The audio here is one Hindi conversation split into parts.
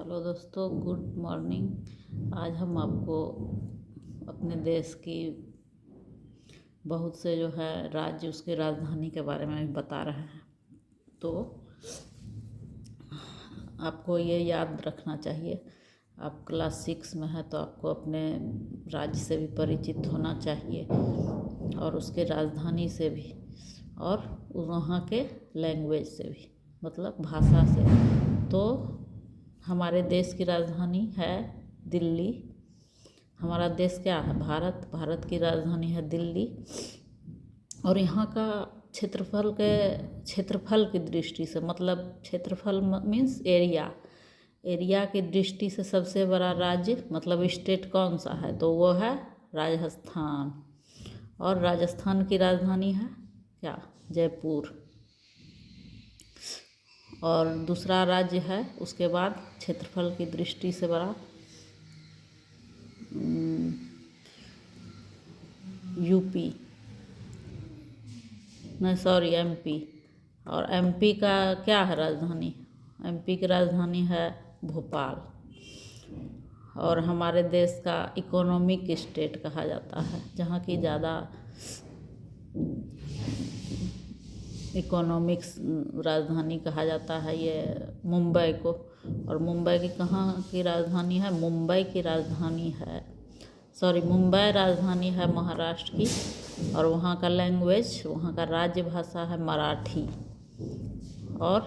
हेलो दोस्तों, गुड मॉर्निंग। आज हम आपको अपने देश की बहुत से जो है राज्य, उसके राजधानी के बारे में बता रहे हैं। तो आपको ये याद रखना चाहिए, आप क्लास 6 में है तो आपको अपने राज्य से भी परिचित होना चाहिए और उसके राजधानी से भी और वहाँ के लैंग्वेज से भी, मतलब भाषा से। तो हमारे देश की राजधानी है दिल्ली। हमारा देश क्या है? भारत की राजधानी है दिल्ली। और यहाँ का क्षेत्रफल की दृष्टि से, मतलब क्षेत्रफल मीन्स एरिया की दृष्टि से सबसे बड़ा राज्य मतलब स्टेट कौन सा है? तो वो है राजस्थान। और राजस्थान की राजधानी है क्या? जयपुर। और दूसरा राज्य है उसके बाद क्षेत्रफल की दृष्टि से बड़ा यूपी, नहीं सॉरी एमपी। और एमपी का क्या है राजधानी? एमपी की राजधानी है भोपाल। और हमारे देश का इकोनॉमिक स्टेट कहा जाता है, जहाँ की ज़्यादा इकोनॉमिक्स राजधानी कहा जाता है ये मुंबई को। और मुंबई की कहाँ की राजधानी है? मुंबई राजधानी है महाराष्ट्र की। और वहाँ का लैंग्वेज, वहाँ का राज्य भाषा है मराठी। और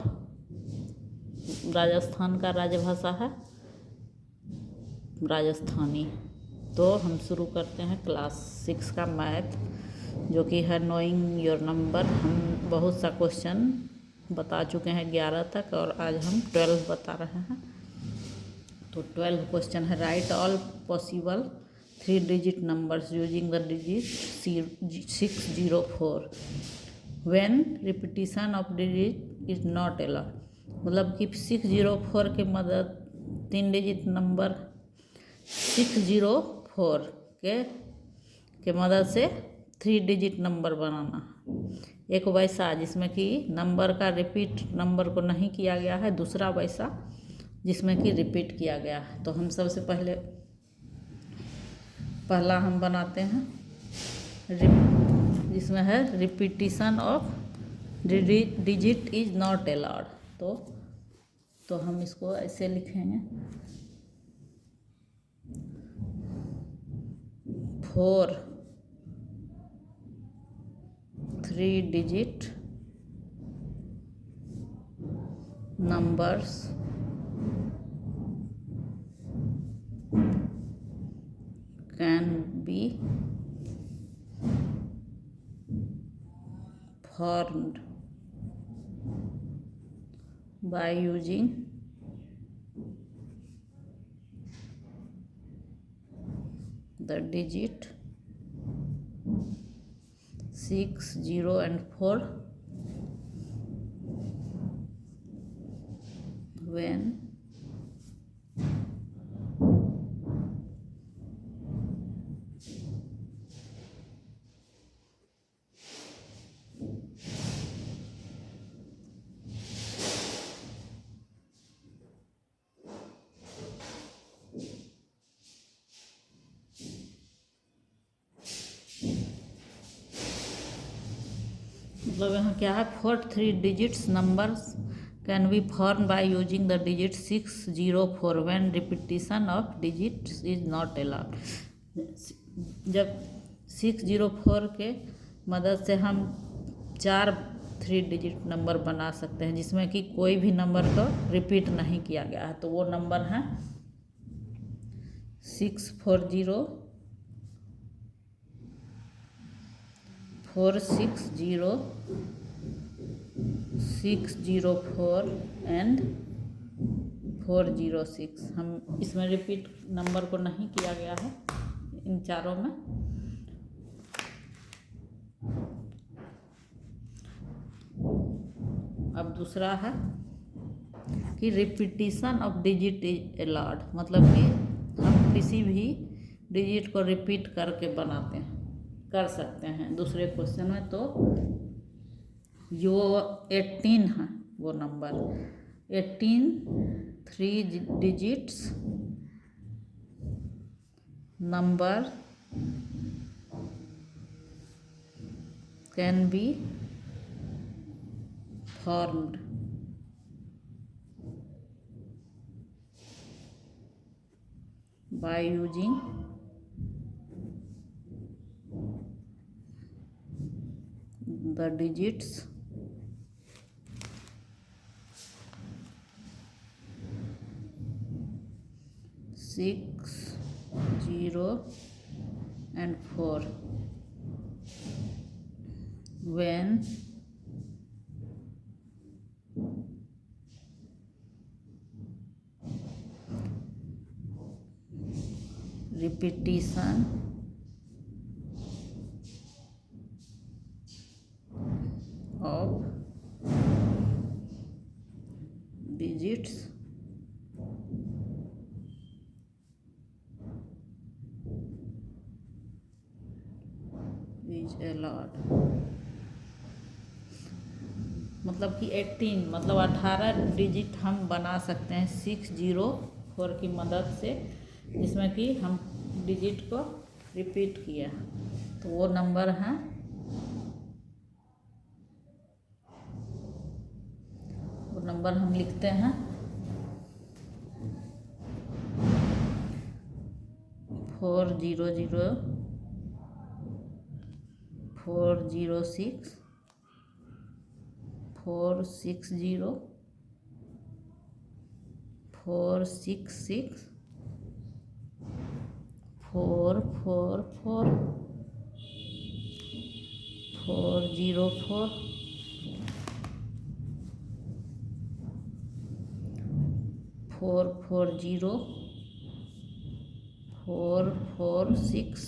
राजस्थान का राजभाषा है राजस्थानी। तो हम शुरू करते हैं क्लास 6 का मैथ, जो कि है नोइंग योर नंबर। हम बहुत सा क्वेश्चन बता चुके हैं 11 तक, और आज हम 12 बता रहे हैं। तो 12 क्वेश्चन है, right all possible 3 digit numbers using the digit 604 when repetition of digit is not allowed. मतलब कि 604 के मदद 3 डिजिट नंबर 604 के मदद से 3 डिजिट नंबर बनाना। एक वैसा जिसमें कि नंबर का रिपीट नंबर को नहीं किया गया है, दूसरा वैसा जिसमें कि रिपीट किया गया है। तो हम सबसे पहला हम बनाते हैं जिसमें है repetition of digit is not allowed. तो हम इसको ऐसे लिखेंगे, 4 3 digit numbers can be formed by using the digit 6, 0 and 4 when मतलब यहाँ क्या है? 4 3 digits numbers can be form by using the digit 604 when repetition of digits is not allowed. जब 604 के मदद से हम 4 3 डिजिट नंबर बना सकते हैं जिसमें कि कोई भी नंबर को रिपीट नहीं किया गया है। तो वो नंबर है 640 460 604 एंड 406। हम इसमें रिपीट नंबर को नहीं किया गया है इन चारों में। अब दूसरा है कि repetition of digit is allowed, मतलब कि हम किसी भी डिजिट को रिपीट करके कर सकते हैं दूसरे क्वेश्चन में। तो जो 18 है वो number 18 3 digits number can be formed by using the digits 6, 0 and 4 when repetition of digits is allowed। मतलब कि 18 मतलब 18 डिजिट हम बना सकते हैं 604 की मदद से, जिसमें कि हम डिजिट को रिपीट किया। तो वो नंबर हैं, वो नंबर हम लिखते हैं 400, 406, 460, 466, 444, 404, 440, 446,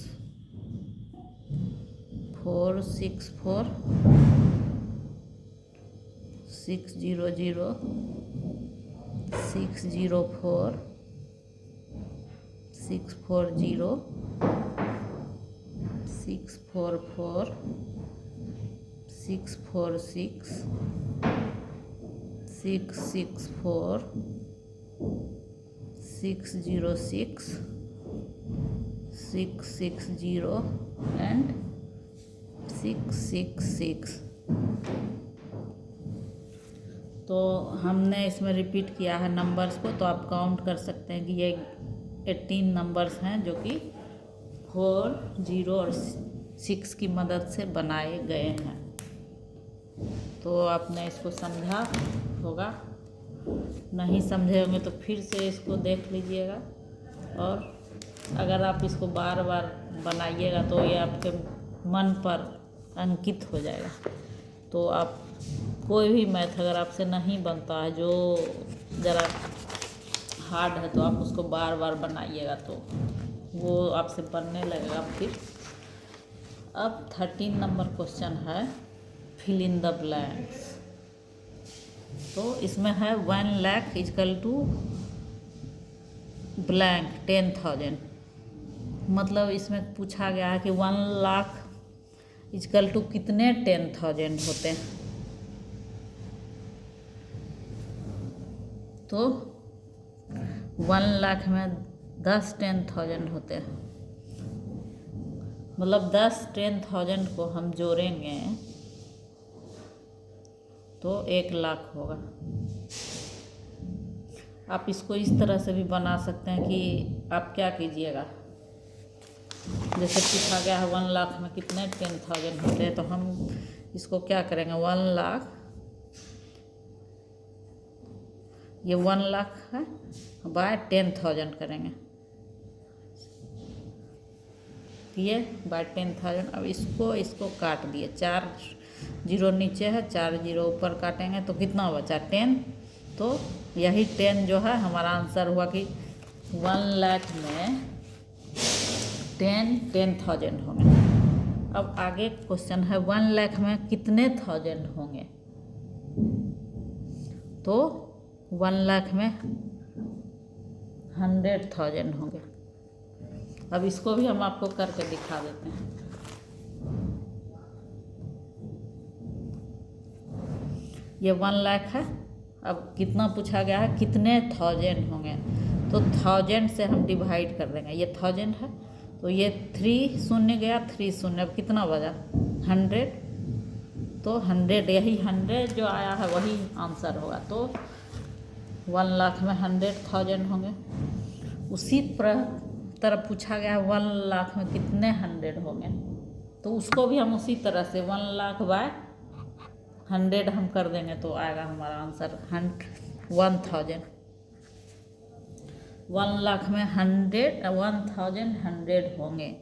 464, 600, 604, 640, 644, 646, 664, 606, 660 and 666। तो हमने इसमें रिपीट किया है नंबर्स को, तो आप काउंट कर सकते हैं कि ये 18 नंबर्स हैं जो कि 4, 0 और 6 की मदद से बनाए गए हैं। तो आपने इसको समझा होगा, नहीं समझे होंगे तो फिर से इसको देख लीजिएगा, और अगर आप इसको बार बार बनाइएगा तो ये आपके मन पर अंकित हो जाएगा। तो आप कोई भी मैथ अगर आपसे नहीं बनता है, जो ज़रा हार्ड है, तो आप उसको बार बार बनाइएगा तो वो आपसे बनने लगेगा फिर। अब 13 नंबर क्वेश्चन है फिल इन द ब्लैंक्स। तो इसमें है 1 लाख इक्वल टू ब्लैंक 10,000। मतलब इसमें पूछा गया है कि 1 लाख इक्वल टू कितने 10,000 होते हैं। तो 1 लाख में 10 10,000 होते हैं, मतलब 10 10,000 को हम जोड़ेंगे तो 1 लाख होगा। आप इसको इस तरह से भी बना सकते हैं कि आप क्या कीजिएगा, जैसे पूछा गया है 1 लाख में कितने 10,000 होते हैं, तो हम इसको क्या करेंगे, 1 लाख, ये 1 लाख है बाय 10,000 करेंगे, ये बाय 10,000। अब इसको काट दिए, 4 0 नीचे है, 4 0 ऊपर काटेंगे तो कितना बचा 10। तो यही 10 जो है हमारा आंसर हुआ कि 1 लाख में 10,000 होंगे। अब आगे क्वेश्चन है 1 लाख में कितने 1000 होंगे। तो 1 लाख में 100,000 होंगे। अब इसको भी हम आपको करके दिखा देते हैं। ये 1 लाख है, अब कितना पूछा गया है, कितने थाउजेंड होंगे, तो थाउजेंड से हम डिवाइड कर देंगे। ये थाउजेंड है तो ये 3 शून्य गया, 3 शून्य, अब कितना बचा 100, तो 100, यही 100 जो आया है वही आंसर होगा। तो 1 लाख में 100,000 होंगे। उसी तरह पूछा गया 1 लाख में कितने 100 होंगे, तो उसको भी हम उसी तरह से 1 लाख बाय 100 हम कर देंगे तो आएगा हमारा आंसर 1,000। 1 लाख में 1,100 होंगे।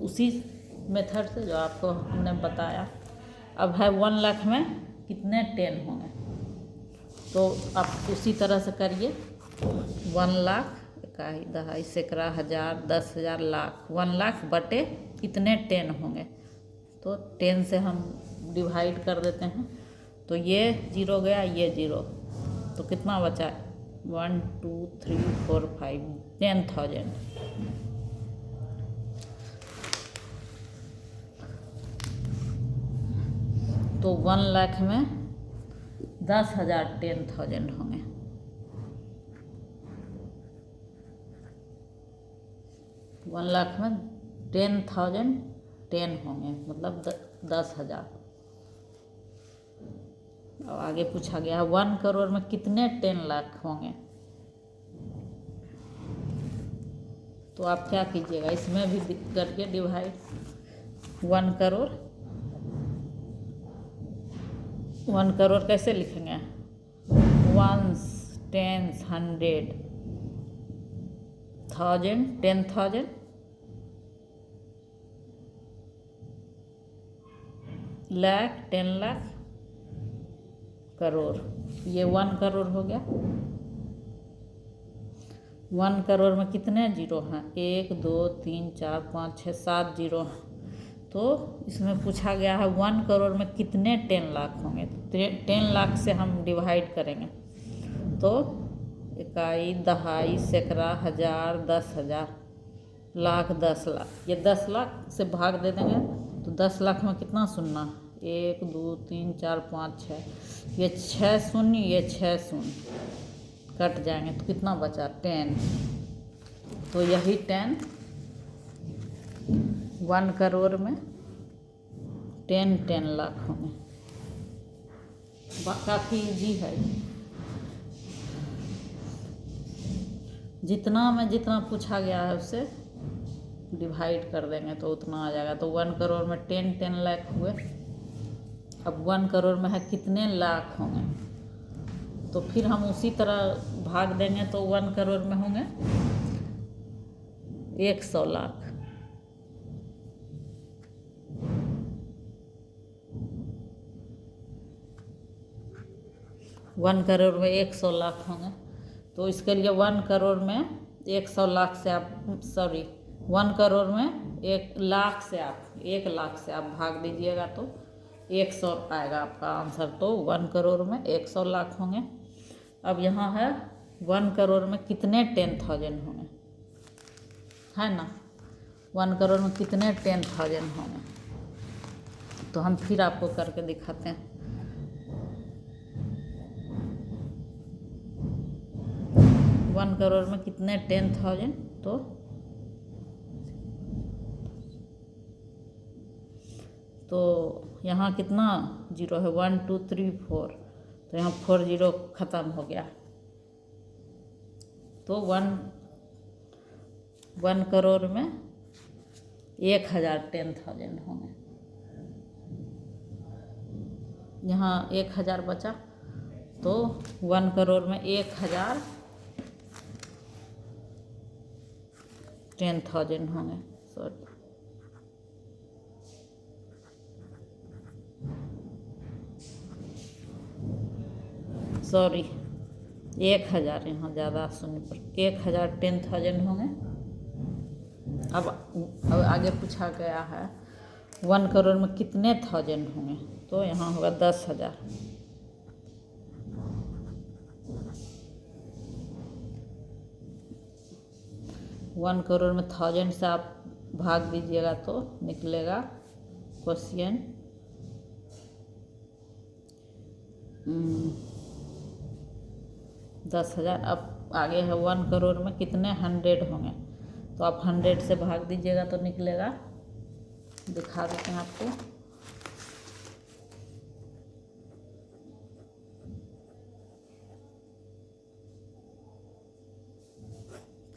उसी मेथड से जो आपको हमने बताया। अब है 1 लाख में कितने 10 होंगे, तो आप उसी तरह से करिए। 1 लाख, इकाई, दहाई, सैकड़ा, हज़ार, 10,000, लाख। 1 लाख बटे कितने 10 होंगे, तो 10 से हम डिवाइड कर देते हैं, तो ये 0 गया, ये 0, तो कितना बचा 1 2 3 4 5 10,000। तो 1 लाख में 10,000 10,000 होंगे। वन लाख में 10,000 10 होंगे, मतलब 10,000। और आगे पूछा गया 1 करोड़ में कितने 10 लाख होंगे, तो आप क्या कीजिएगा, इसमें भी करके डिवाइड। 1 करोड़ कैसे लिखेंगे, 1s 10s 100 1000 10,000 लाख 10 लाख करोड़, ये 1 करोड़ हो गया। 1 करोड़ में कितने जीरो हैं, 1 2 3 4 5 6 7 जीरो हैं। तो इसमें पूछा गया है 1 करोड़ में कितने 10 लाख होंगे, तो 10 लाख से हम डिवाइड करेंगे, तो इकाई, दहाई, सैकड़ा, हज़ार, 10,000, लाख, 10 लाख। ये 10 लाख से भाग दे देंगे, तो 10 लाख में कितना शून्य, 1 2 3 4 5 6, ये 6 शून्य, ये 6 शून्य कट जाएंगे, तो कितना बचा 10। तो यही 10 1 करोड़ में 10 लाख होंगे। काफ़ी इजी है, जितना पूछा गया है उससे डिवाइड कर देंगे तो उतना आ जाएगा। तो 1 करोड़ में 10 लाख हुए। अब 1 करोड़ में है कितने लाख होंगे, तो फिर हम उसी तरह भाग देंगे, तो 1 करोड़ में होंगे 100 लाख। 1 करोड़ में 100 लाख होंगे, तो इसके लिए 1 करोड़ में 100 लाख से आप 1 करोड़ में 1 लाख से आप भाग दीजिएगा, तो 100 आएगा आपका आंसर। तो 1 करोड़ में 100 लाख होंगे। अब यहाँ है 1 करोड़ में कितने 10,000 होंगे, है ना। 1 करोड़ में कितने 10,000 होंगे, तो हम फिर आपको करके दिखाते हैं। 1 करोड़ में कितने 10,000, तो यहाँ कितना जीरो है, 1 2 3 4, तो यहाँ 4 जीरो ख़त्म हो गया। तो 1 करोड़ में 1,000 10,000 होंगे। यहाँ 1,000 बचा, तो 1 करोड़ में 1,000 10,000 होंगे। सॉरी 1,000, यहाँ ज़्यादा सुनने पर 1,000 10,000 होंगे। अब आगे पूछा गया है 1 करोड़ में कितने 1000 होंगे, तो यहाँ होगा 10,000। वन करोड़ में 1000 से आप भाग दीजिएगा तो निकलेगा क्वेश्चन 10,000। अब आगे है 1 करोड़ में कितने 100 होंगे, तो आप 100 से भाग दीजिएगा तो निकलेगा। दिखा देते हैं आपको।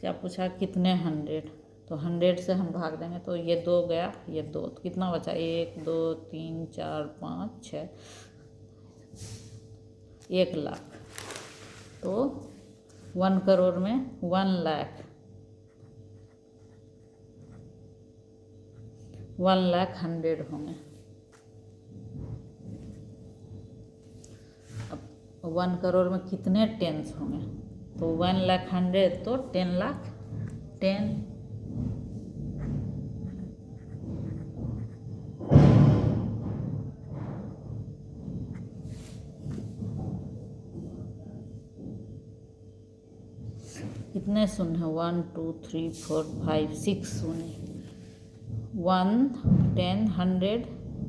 क्या पूछा, कितने 100, तो 100 से हम भाग देंगे तो ये 2 गया, ये 2, तो कितना बचा, 1 2 3 4 5 6, 1 लाख। तो 1 करोड़ में 1 लाख, 1 लाख 100 होंगे। अब 1 करोड़ में कितने टेंस होंगे, तो 1 लाख 100 तो 10 लाख 10। कितने शून्य है, 1 2 3 4 5 6 शून्य। 1 10 100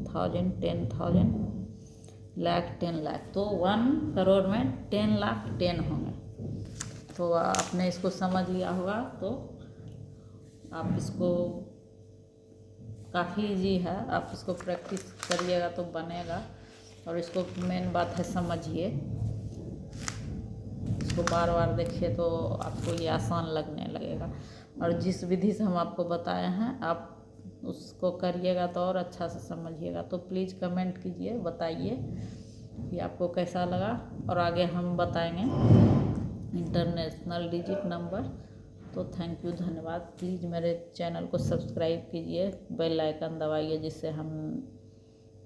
1000 10,000 लाख 10 लाख, तो 1 करोड़ में 10 लाख 10 होंगे। तो आपने इसको समझ लिया होगा, तो आप इसको काफ़ी इजी है, आप इसको प्रैक्टिस करिएगा तो बनेगा। और इसको मेन बात है समझिए, इसको बार बार देखिए तो आपको ये आसान लगने लगेगा। और जिस विधि से हम आपको बताए हैं आप उसको करिएगा तो और अच्छा से समझिएगा। तो प्लीज़ कमेंट कीजिए, बताइए कि आपको कैसा लगा। और आगे हम बताएंगे इंटरनेशनल डिजिट नंबर। तो थैंक यू, धन्यवाद। प्लीज़ मेरे चैनल को सब्सक्राइब कीजिए, बेल आइकन दबाइए, जिससे हम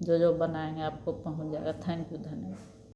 जो बनाएंगे आपको पहुंच जाएगा। थैंक यू, धन्यवाद।